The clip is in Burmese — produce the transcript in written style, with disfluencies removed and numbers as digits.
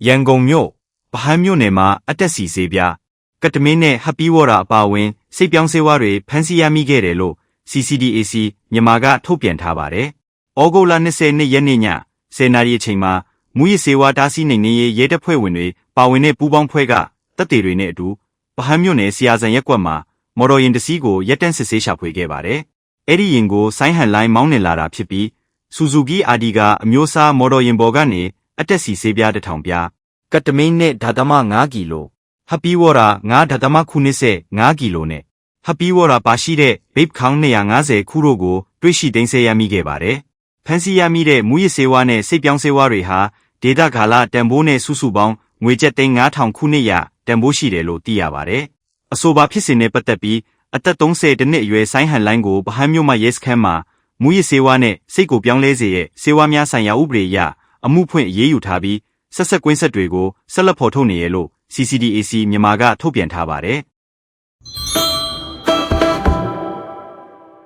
ရန်ကုန်မြို့ဗဟန်းမြို့နယ်မှာအတက်စီဆေးပြားကတမင်းနဲ့ဟပ်ပီးဝေါ်ရာအပါအဝင်စိတ်ပြောင်းဆေးဝါးတွေဖမ်းဆီးရမိခဲ့တယ်လို့ CCDAC မြန်မာကထုတ်ပြန်ထားပါတယ်။ဩဂုတ်လ22ရက်နေ့ည10:00နာရီအချိန်မှာမူရစ်ဆေးဝါးတားဆီးနှိမ်နင်းရေးရဲတပ်ဖွဲ့ဝင်တွေပါဝင်တဲ့ပူးပေါင်းဖွဲ့ကတပ်တွေတွေနဲ့အတူဗဟန်းမြို့နယ်ဆီယာဇန်ရက်ကွက်မှာမော်တော်ယာဉ်တစ်စီးကိုရက်တန့်စစ်ဆေးရှာဖွေခဲ့ပါတယ်။အဲ့ဒီယာဉ်ကိုဆိုင်းဟန်လိုင်းမောင်းနှင်လာတာဖြစ်ပြီးဆူဇူကီအာဒီကအမျိုးအစားမော်တော်ယာဉ်ပေါ်ကနေအတက်စီဆေးပြား1000ပြားကတမင်းနဲ့ဓာတမ5ကီလိုဟပ်ပီးဝေါ်ရာ9.95ကီလိုနဲ့ဟပ်ပီးဝေါ်ရာပါရှိတဲ့ဘိတ်ခေါင်း250ခုတို့ကိုတွေ့ရှိသိမ်းဆည်းရမိခဲ့ပါတယ်။ဖမ်းဆီးရမိတဲ့မူရစ်ဆေးဝါးနဲ့စိတ်ပြောင်းဆေးဝါးတွေဟာဒေတာဂါလတန်ဖိုးနဲ့စုစုပေါင်းငွေကျပ်9000ခုနှစ်ရတန်ဖိုးရှိတယ်လို့သိရပါတယ်။အဆိုပါဖြစ်စဉ်နဲ့ပတ်သက်ပြီးအသက်30နှစ်အရွယ်ဆိုင်းဟန်လိုင်းကိုဗဟန်းမြို့မှာရဲစခန်းမှာမူရစ်ဆေးဝါးနဲ့စိတ်ကိုပြောင်းလဲစေရဲ့ဆေးဝါးများဆိုင်ရာဥပဒေအရအမှုဖွင့်အရေးယူထားပြီးဆက်ကွင်းဆက်တွေကိုဆက်လက်ဖော်ထုတ်နေရလို့CCDAC မြန်မာကထုတ်ပြန်ထားပါတယ်။